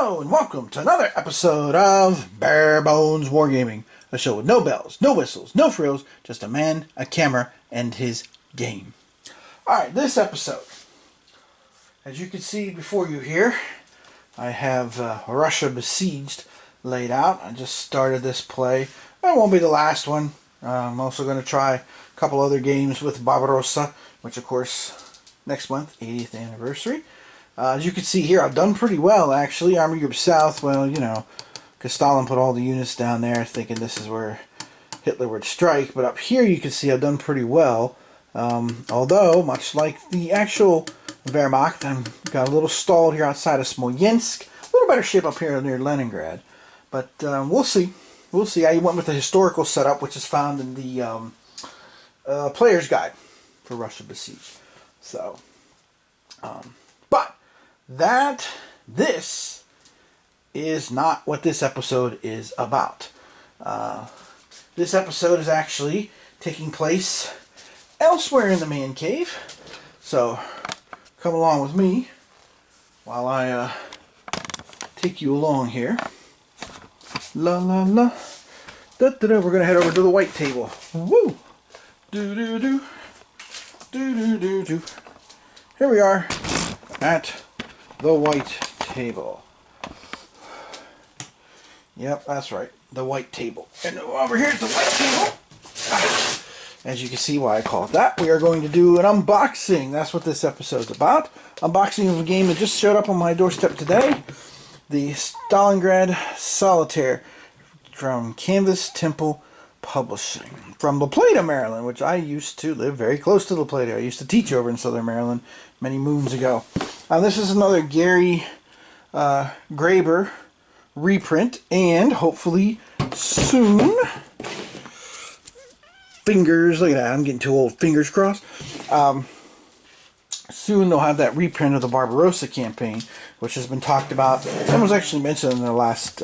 Hello and welcome to another episode of Bones Wargaming, a show with no bells, no whistles, no frills, just a man, a camera, and his game. Alright, this episode, as you can see before you here, I have Russia Besieged laid out. I just started this play. It won't be the last one. I'm also going to try a couple other games with Barbarossa, which of course, next month, 80th anniversary. As you can see here, I've done pretty well, actually. Army Group South, well, you know, because Stalin put all the units down there thinking this is where Hitler would strike. But up here, you can see I've done pretty well. Although, much like the actual Wehrmacht, I've got a little stalled here outside of Smolensk. A little better shape up here near Leningrad. But we'll see. We'll see. I went with the historical setup, which is found in the Player's Guide for Russia Besieged. So, but this is not what this episode is about. This episode is actually taking place elsewhere in the man cave. So come along with me while I take you along here. La la la. Da, da, da. We're gonna head over to the white table. Woo! Do do do. Do do do do. Here we are at the white table. Yep, that's right. The white table. And over here is the white table. As you can see why I call it that, we are going to do an unboxing. That's what this episode's about. Unboxing of a game that just showed up on my doorstep today. The Stalingrad Solitaire from Canvas Temple Publishing. From La Plata, Maryland, which I used to live very close to La Plata. I used to teach over in Southern Maryland many moons ago. This is another Gary Graber reprint, and hopefully soon, fingers, look at that, I'm getting too old, fingers crossed, soon they'll have that reprint of the Barbarossa campaign, which has been talked about and was actually mentioned in the last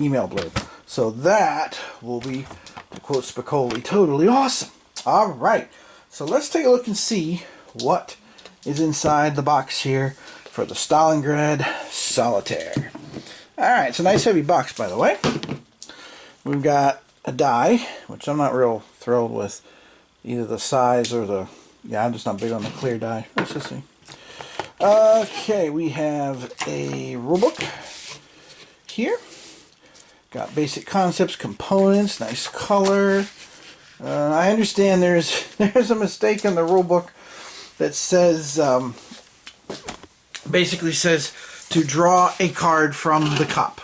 email blurb. So that will be, to quote Spicoli, totally awesome. Alright, so let's take a look and see what is inside the box here for the Stalingrad Solitaire. Alright, it's a nice heavy box, by the way. We've got a die, which I'm not real thrilled with either the size or the... Yeah, I'm just not big on the clear die. Let's just see. Okay, we have a rulebook here. Got basic concepts, components, nice color. I understand there's a mistake in the rulebook that says, basically says to draw a card from the cup.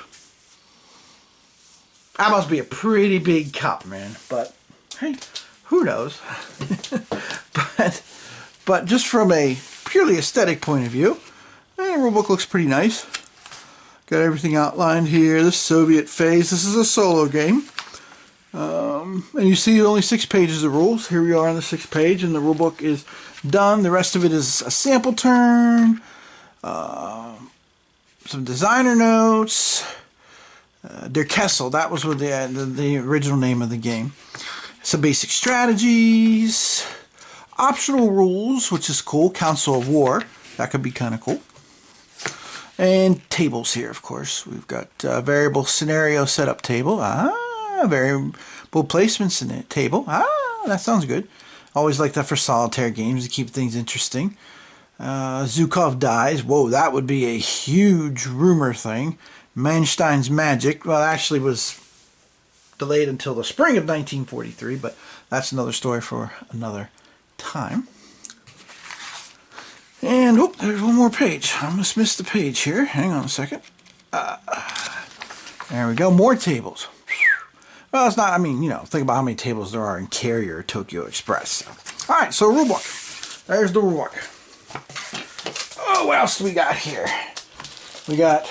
That must be a pretty big cup, man. But hey, who knows? but just from a purely aesthetic point of view, the rulebook looks pretty nice. Got everything outlined here. The Soviet phase. This is a solo game. And you see only 6 pages of rules. Here we are on the 6th page, and the rulebook is done. The rest of it is a sample turn, some designer notes, Der Kessel, that was what the original name of the game. Some basic strategies, optional rules, which is cool, Council of War, that could be kind of cool. And tables here, of course. We've got variable scenario setup table. Variable placements in the table. That sounds good. Always like that for solitaire games to keep things interesting. Zhukov dies. Whoa, that would be a huge rumor thing. Manstein's Magic. Well, actually was delayed until the spring of 1943, but that's another story for another time. And, oh, there's one more page. I almost missed the page here. Hang on a second. There we go. More tables. Well, it's not, I mean, you know, think about how many tables there are in Carrier or Tokyo Express. Alright, so rulebook. There's the rulebook. Oh, what else do we got here? We got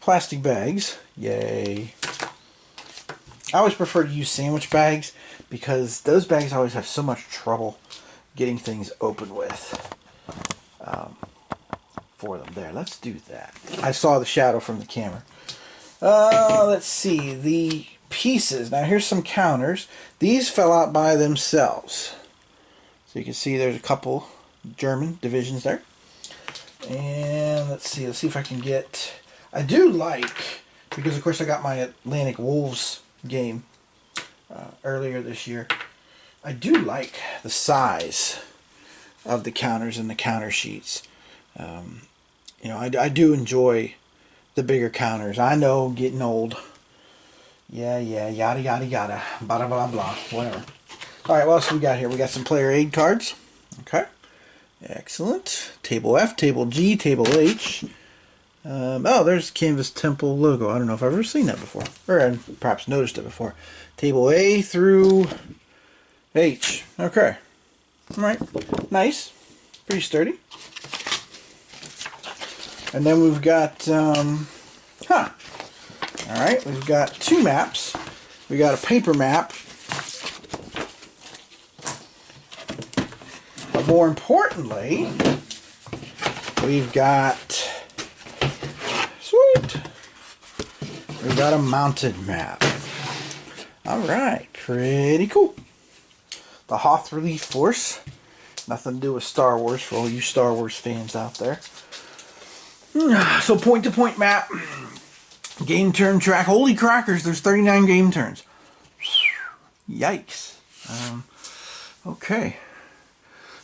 plastic bags. Yay. I always prefer to use sandwich bags because those bags always have so much trouble getting things open with. For them. There, let's do that. I saw the shadow from the camera. Let's see. The pieces. Now here's some counters. These fell out by themselves. So you can see there's a couple German divisions there. And let's see if I can get... I do like, because of course I got my Atlantic Wolves game earlier this year, I do like the size of the counters and the counter sheets. You know, I do enjoy the bigger counters. I know, getting old. Yeah, yada, yada, yada, blah, blah, blah, whatever. All right, what else we got here? We got some player aid cards. Okay, excellent. Table F, Table G, Table H. Oh, there's Canvas Temple logo. I don't know if I've ever seen that before, or I've perhaps noticed it before. Table A through H. Okay, all right, nice, pretty sturdy. And then we've got, all right, we've got two maps. We got a paper map, but more importantly, we've got, sweet, we've got a mounted map. All right, pretty cool. The Hoth Relief Force, nothing to do with Star Wars for all you Star Wars fans out there. So point-to-point map, game turn track. Holy crackers, there's 39 game turns. Yikes. Okay.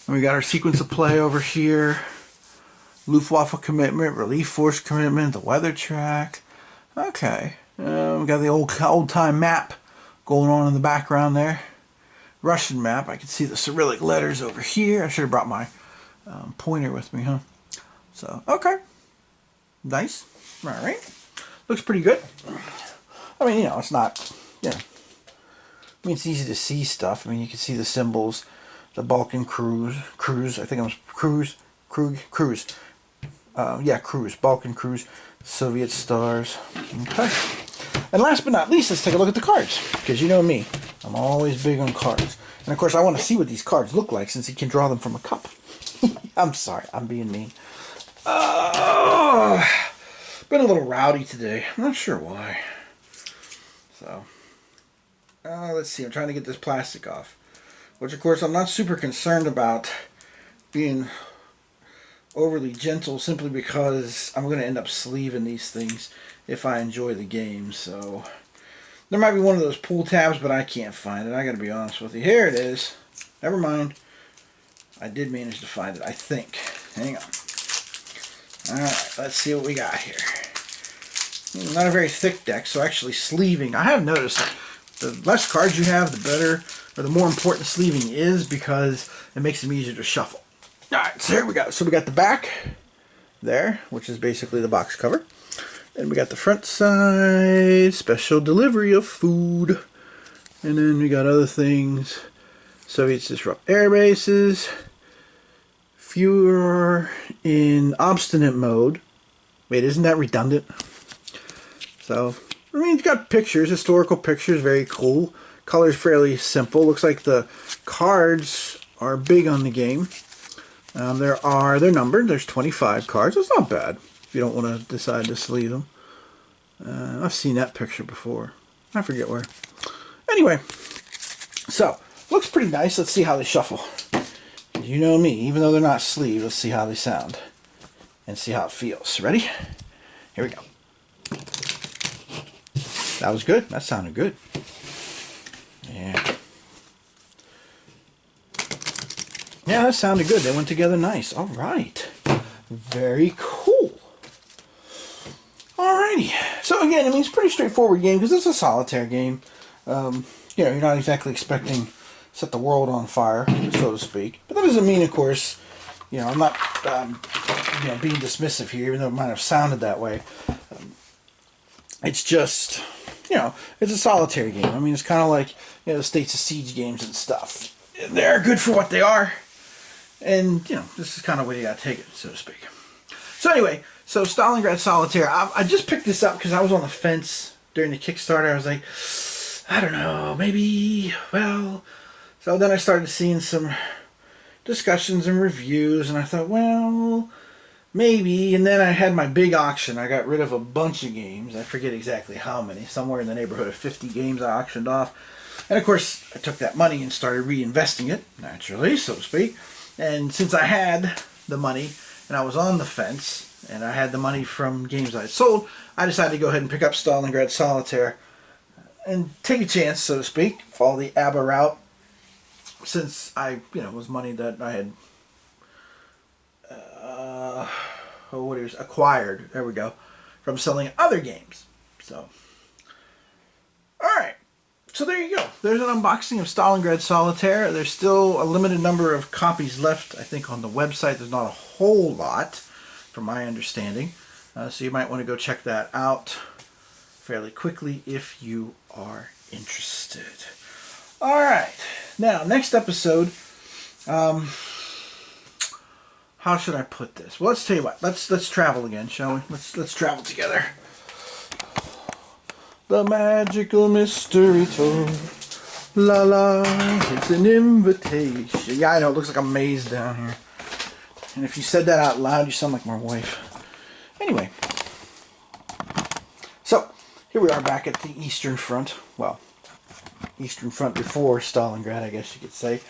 And we got our sequence of play over here. Luftwaffe commitment, Relief Force commitment, the weather track. Okay. We got the old-time map going on in the background there. Russian map. I can see the Cyrillic letters over here. I should have brought my pointer with me, huh? So, okay. Nice. All right. Looks pretty good. I mean, you know, it's not, you know, I mean, it's easy to see stuff. I mean, you can see the symbols, the Balkan cruise, I think it was cruise, yeah, cruise, Balkan cruise, Soviet stars. Okay. And last but not least, let's take a look at the cards, because you know me, I'm always big on cards. And of course, I want to see what these cards look like, since you can draw them from a cup. I'm sorry, I'm being mean. Been a little rowdy today. I'm not sure why. So, let's see. I'm trying to get this plastic off. Which, of course, I'm not super concerned about being overly gentle, simply because I'm going to end up sleeving these things if I enjoy the game. So, there might be one of those pull tabs, but I can't find it. I got to be honest with you. Here it is. Never mind. I did manage to find it, I think. Hang on. Alright, let's see what we got here. Not a very thick deck, so actually sleeving. I have noticed that the less cards you have, the better, or the more important sleeving is, because it makes them easier to shuffle. Alright, so here we go. So we got the back there, which is basically the box cover. And we got the front side, special delivery of food. And then we got other things. Soviets disrupt air bases. Fewer in obstinate mode. Wait, isn't that redundant? So, I mean, it's got pictures, historical pictures, very cool. Color's fairly simple. Looks like the cards are big on the game. They're numbered. There's 25 cards. That's not bad if you don't want to decide to sleeve them. I've seen that picture before. I forget where. Anyway, so, looks pretty nice. Let's see how they shuffle. You know me, even though they're not sleeved, let's see how they sound and see how it feels. Ready? Here we go. That was good. That sounded good. Yeah. Yeah, that sounded good. They went together nice. All right. Very cool. Alrighty. So again, I mean, it's a pretty straightforward game because it's a solitaire game. You know, you're not exactly expecting set the world on fire, so to speak. But that doesn't mean, of course, you know, I'm not you know, being dismissive here, even though it might have sounded that way. It's just, you know, it's a solitary game. I mean, it's kind of like, you know, the States of Siege games and stuff. They're good for what they are. And, you know, this is kind of where you got to take it, so to speak. So anyway, so Stalingrad Solitaire. I just picked this up because I was on the fence during the Kickstarter. I was like, I don't know, maybe, well... So then I started seeing some discussions and reviews, and I thought, well, maybe. And then I had my big auction. I got rid of a bunch of games. I forget exactly how many. Somewhere in the neighborhood of 50 games I auctioned off. And of course, I took that money and started reinvesting it, naturally, so to speak. And since I had the money and I was on the fence, and I had the money from games I had sold, I decided to go ahead and pick up Stalingrad Solitaire and take a chance, so to speak, follow the ABBA route, since I, was money that I had acquired, there we go, from selling other games. So, alright. So there you go. There's an unboxing of Stalingrad Solitaire. There's still a limited number of copies left, I think, on the website. There's not a whole lot, from my understanding. So you might want to go check that out fairly quickly if you are interested. Alright. Now, next episode, how should I put this? Well, let's tell you what. Let's travel again, shall we? Let's travel together. The magical mystery tour. La la, it's an invitation. Yeah, I know, it looks like a maze down here. And if you said that out loud, you sound like my wife. Anyway. So, here we are back at the Eastern Front. Well, Eastern Front before Stalingrad, I guess you could say.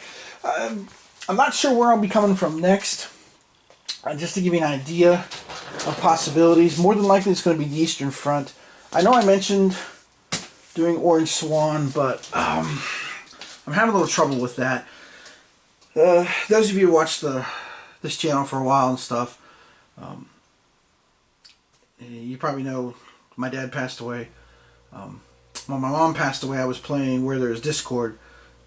I'm not sure where I'll be coming from next. Just to give you an idea of possibilities, more than likely it's going to be the Eastern Front. I know I mentioned doing Orange Swan, but I'm having a little trouble with that. Those of you who watched this channel for a while and stuff, you probably know my dad passed away. When my mom passed away, I was playing Where There's Discord,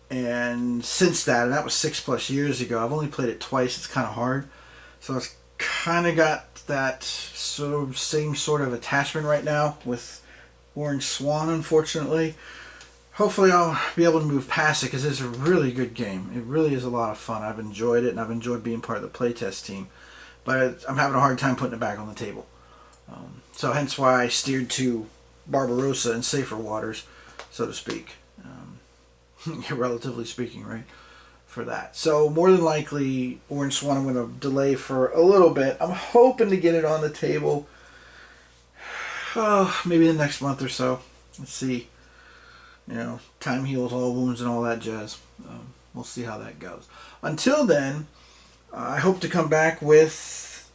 and since that, and that was 6+ years ago, I've only played it twice. It's kind of hard, so it's kind of got that same sort of attachment right now with Orange Swan, unfortunately. Hopefully I'll be able to move past it, because it's a really good game. It really is a lot of fun. I've enjoyed it, and I've enjoyed being part of the playtest team. But I'm having a hard time putting it back on the table. So hence why I steered to Barbarossa and safer waters, so to speak. Relatively speaking, right? For that. So more than likely, Orange Swan I'm going to delay for a little bit. I'm hoping to get it on the table maybe the next month or so. Let's see. Time heals all wounds and all that jazz. We'll see how that goes. Until then, I hope to come back with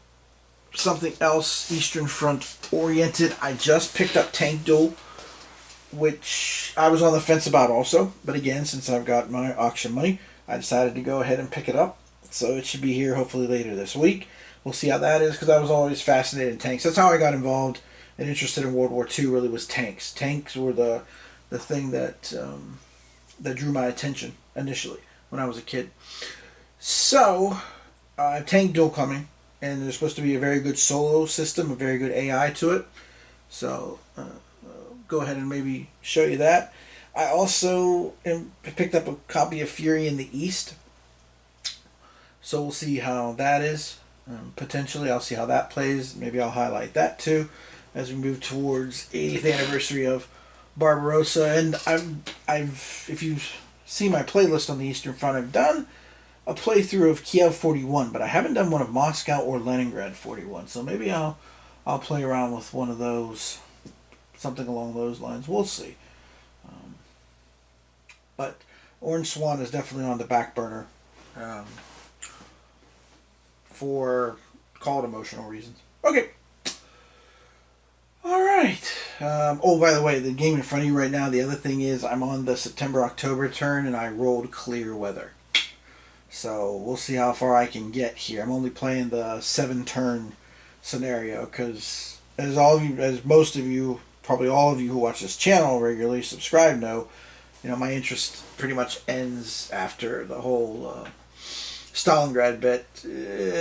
something else Eastern Front oriented. I just picked up Tank Duel, which I was on the fence about also. But again, since I've got my auction money, I decided to go ahead and pick it up. So it should be here hopefully later this week. We'll see how that is, because I was always fascinated in tanks. That's how I got involved and interested in World War II, really, was tanks. Tanks were the thing that that drew my attention initially when I was a kid. So, Tank Duel coming, and there's supposed to be a very good solo system, a very good AI to it. So, go ahead and maybe show you that. I also picked up a copy of Fury in the East. So we'll see how that is. Potentially, I'll see how that plays. Maybe I'll highlight that too as we move towards 80th anniversary of Barbarossa. And if you see my playlist on the Eastern Front, I've done a playthrough of Kiev 41, but I haven't done one of Moscow or Leningrad 41. So maybe I'll play around with one of those, something along those lines. We'll see. But Orange Swan is definitely on the back burner for, call it, emotional reasons. Okay. Alright. Oh, by the way, the game in front of you right now, the other thing is I'm on the September-October turn, and I rolled clear weather. So we'll see how far I can get here. I'm only playing the 7-turn scenario, because as most of you, probably all of you who watch this channel regularly, subscribe, know, my interest pretty much ends after the whole Stalingrad bit.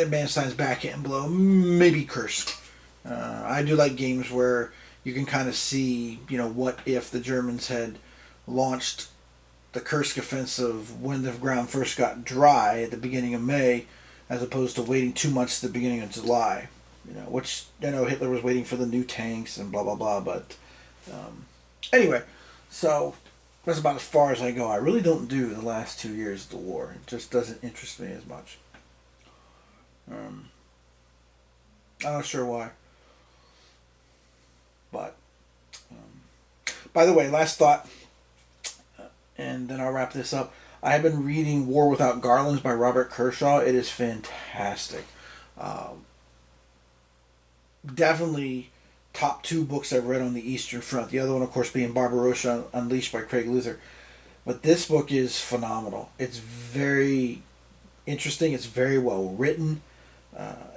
Manstein's backhand blow, maybe Kursk. I do like games where you can kind of see, what if the Germans had launched the Kursk offensive when the ground first got dry at the beginning of May, as opposed to waiting 2 months at the beginning of July. Which, Hitler was waiting for the new tanks and blah, blah, blah. But anyway, so that's about as far as I go. I really don't do the last 2 years of the war. It just doesn't interest me as much. I'm not sure why. But, by the way, last thought, and then I'll wrap this up. I have been reading War Without Garlands by Robert Kershaw. It is fantastic. definitely top two books I've read on the Eastern Front. The other one, of course, being Barbarossa Unleashed by Craig Luther. But this book is phenomenal. It's very interesting. It's very well written.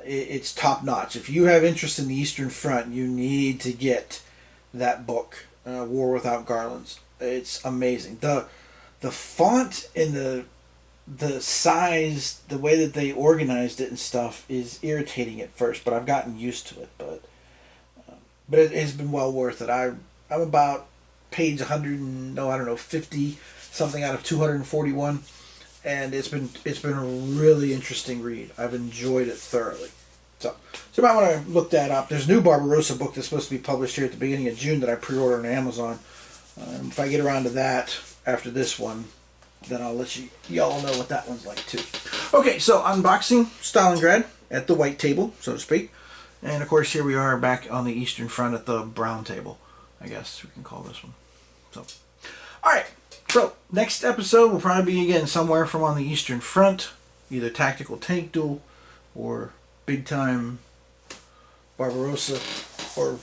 It's top notch. If you have interest in the Eastern Front, you need to get that book, War Without Garlands. It's amazing. The font and the size, the way that they organized it and stuff is irritating at first, but I've gotten used to it. But it has been well worth it. I'm about page 100, no, I don't know, 50 something out of 241, and it's been a really interesting read. I've enjoyed it thoroughly. So you might want to look that up. There's a new Barbarossa book that's supposed to be published here at the beginning of June that I pre-ordered on Amazon. If I get around to that after this one, then I'll let y'all know what that one's like too. Okay, so unboxing Stalingrad at the white table, so to speak. And of course here we are back on the Eastern Front at the brown table, I guess we can call this one. So, alright, so next episode will probably be again somewhere from on the Eastern Front, either tactical tank duel or big time Barbarossa, or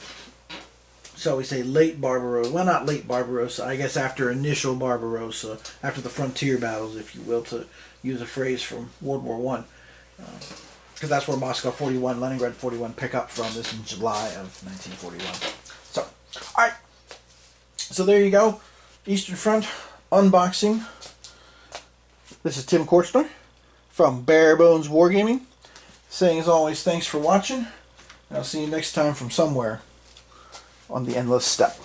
shall we say late Barbarossa. Well, not late Barbarossa, I guess after initial Barbarossa, after the frontier battles, if you will, to use a phrase from World War One. Because that's where Moscow 41, Leningrad 41 pick up from. This in July of 1941. So, alright. So there you go. Eastern Front unboxing. This is Tim Korchner from Bones Wargaming, saying as always, thanks for watching. And I'll see you next time from somewhere on the Endless Steppe.